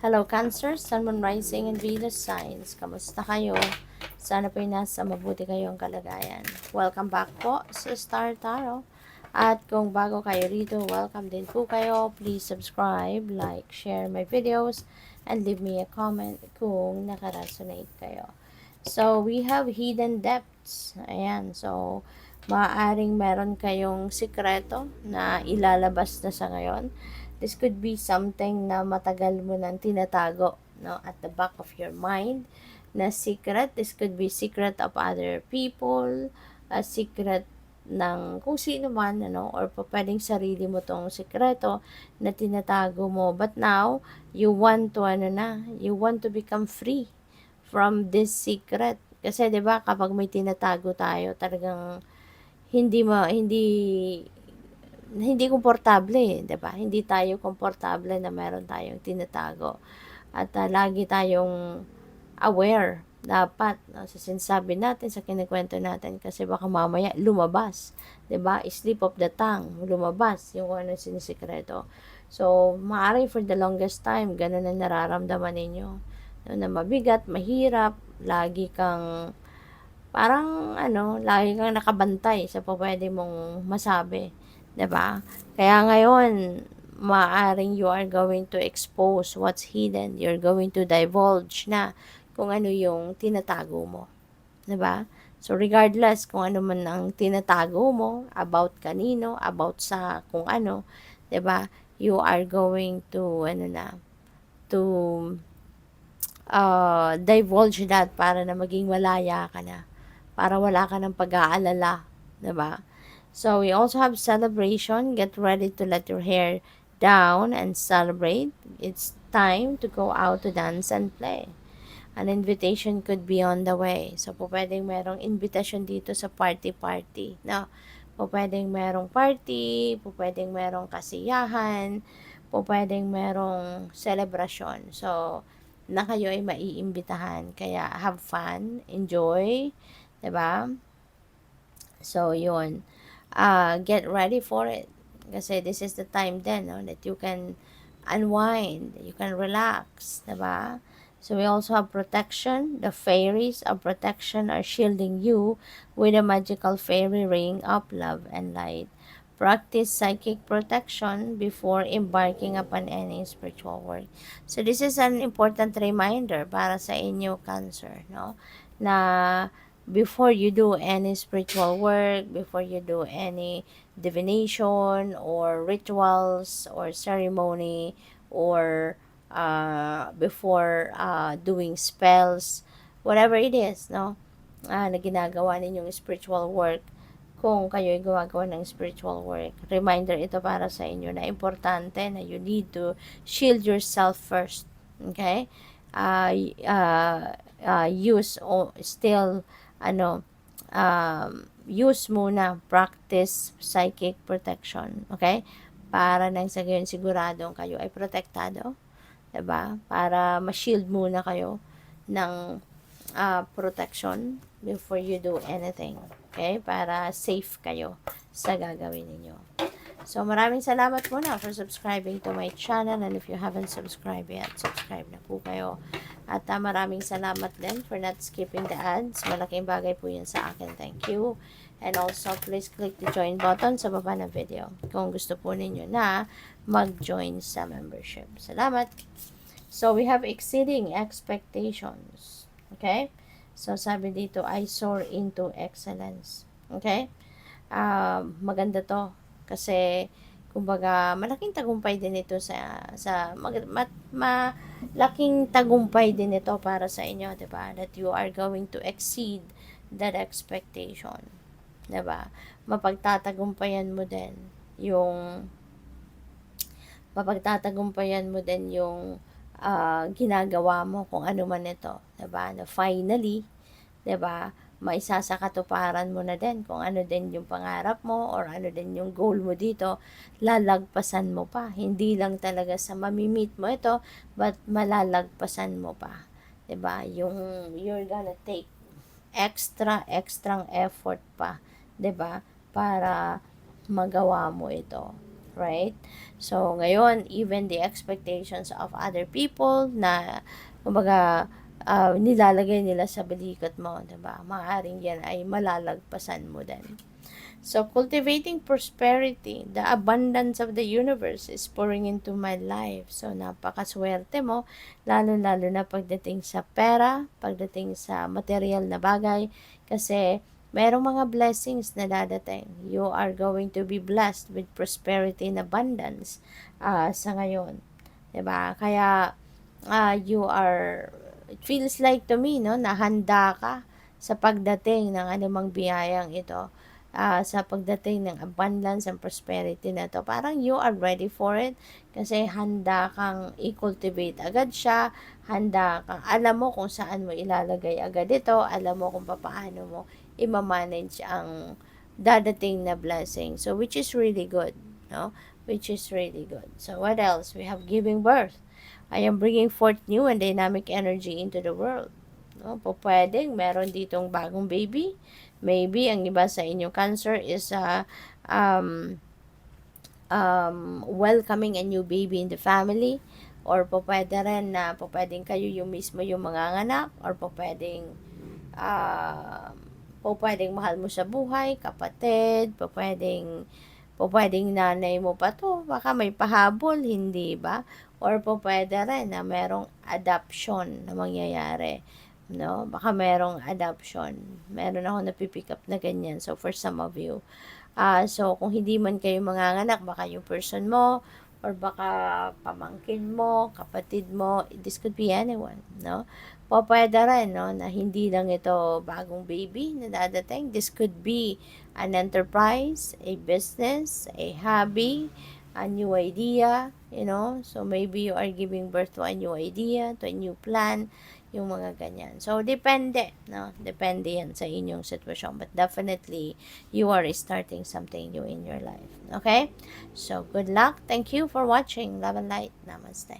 Hello Cancer, Sun, Moon, Rising, and Venus signs. Kamusta kayo? Sana po'y nasa mabuti kayong kalagayan. Welcome back po sa Star Tarot. At kung bago kayo rito, welcome din po kayo. Please subscribe, like, share my videos, and leave me a comment kung nakaresonate kayo. So, we have hidden depths. Ayan, so, maaaring meron kayong sikreto na ilalabas na sa ngayon. This could be something na matagal mo nang tinatago, no, at the back of your mind na secret. This could be secret of other people, a secret ng kung sino man, ano, or pwedeng sarili mo tong sikreto na tinatago mo. But now, you want to, you want to become free from this secret. Kasi 'di ba kapag may tinatago tayo, talagang hindi komportable, 'di ba? Hindi tayo komportable na meron tayong tinatago. At lagi tayong aware dapat sa sinasabi natin, sa kinukuwento natin kasi baka mamaya lumabas, 'di ba? Slip of the tongue, lumabas yung ano sinisikreto. So, maaari for the longest time ganun ang nararamdaman ninyo. No, na mabigat, mahirap, lagi kang parang lagi kang nakabantay sa pwede mong masabi, 'di ba? Kaya ngayon, maaring you are going to expose what's hidden. You're going to divulge na kung ano yung tinatago mo, 'di ba? So regardless kung ano man ang tinatago mo about kanino, about sa kung ano, 'di ba? You are going to to divulge that para na maging malaya ka na. Para wala ka ng pag-aalala, 'di ba? So, we also have celebration. Get ready to let your hair down and celebrate. It's time to go out to dance and play. An invitation could be on the way. So, po pwedeng merong invitation dito sa party-party. No? Po pwedeng merong party, po pwedeng merong kasiyahan, po pwedeng merong celebration. So, na kayo ay maiimbitahan. Kaya, have fun, enjoy, 'di ba? So, yun. Get ready for it. Kasi this is the time then, no, that you can unwind, you can relax, diba? So we also have protection. The fairies of protection are shielding you with a magical fairy ring of love and light. Practice psychic protection before embarking upon any spiritual work. So this is an important reminder para sa inyo, Cancer, no? Na before you do any spiritual work, before you do any divination or rituals or ceremony or before doing spells, whatever it is, no? Na ginagawa ninyong spiritual work, kung kayo ay gumagawa ng spiritual work. Reminder ito para sa inyo na importante na you need to shield yourself first. Okay? Use still use muna, practice psychic protection, okay? Para nang sa gayon siguradong kayo ay protektado, 'di ba? Para ma-shield muna kayo ng protection before you do anything, okay? Para safe kayo sa gagawin ninyo. So, maraming salamat muna for subscribing to my channel, and if you haven't subscribed yet, subscribe na po kayo. At maraming salamat din for not skipping the ads. Malaking bagay po yun sa akin. Thank you. And also, please click the join button sa baba ng video kung gusto po ninyo na mag-join sa membership. Salamat. So, we have exceeding expectations. Okay? So, sabi dito, I soar into excellence. Okay? Maganda to. Kasi, kumbaga, malaking tagumpay din ito malaking tagumpay din ito para sa inyo, 'di ba? That you are going to exceed that expectation. 'Di ba? Mapagtatagumpayan mo din yung ginagawa mo kung ano man ito, 'di ba? Na finally, 'di ba? Maisasakatuparan mo na din kung ano din yung pangarap mo or ano din yung goal mo dito, lalagpasan mo pa. Hindi lang talaga sa mamimit mo ito, but malalagpasan mo pa. 'Di ba? Yung you're gonna take extra effort pa, 'di ba? Para magawa mo ito. right? So, ngayon, even the expectations of other people na, kumbaga, nilalagay nila sa balikat mo, diba? Maaaring yan ay malalagpasan mo din. So, cultivating prosperity, the abundance of the universe is pouring into my life. So, napakaswerte mo, lalo-lalo na pagdating sa pera, pagdating sa material na bagay, kasi merong mga blessings na dadating. You are going to be blessed with prosperity and abundance sa ngayon. Diba? Kaya, you are, it feels like to me, no, na handa ka sa pagdating ng anumang biyayang ito, sa pagdating ng abundance and prosperity na to. Parang you are ready for it kasi handa kang i-cultivate agad siya, handa kang, alam mo kung saan mo ilalagay agad ito, alam mo kung paano mo i-manage ang dadating na blessing. So, which is really good, no? Which is really good. So, what else? We have giving birth. I am bringing forth new and dynamic energy into the world. No? Po pwedeng meron ditong bagong baby. Maybe ang iba sa inyong cancer is welcoming a new baby in the family. Or po pwede rin na po pwedeng kayo yung mismo yung manganganak. Or po pwedeng mahal mo sa buhay, kapatid, po pwedeng nanay mo pa to, baka may pahabol, hindi ba? Or po pwede rin na merong adoption na mangyayari, no? Baka merong adoption. Meron ako napipick up na ganyan. So, for some of you. So, kung hindi man kayo manganganak, baka yung person mo, or baka pamangkin mo, kapatid mo, this could be anyone, no? Po pwede rin, no, na hindi lang ito bagong baby na dadating. This could be an enterprise, a business, a hobby, a new idea, you know. So, maybe you are giving birth to a new idea, to a new plan, yung mga ganyan. So, depende, no? Depende yan sa inyong sitwasyon. But definitely, you are starting something new in your life. Okay? So, good luck. Thank you for watching. Love and light. Namaste.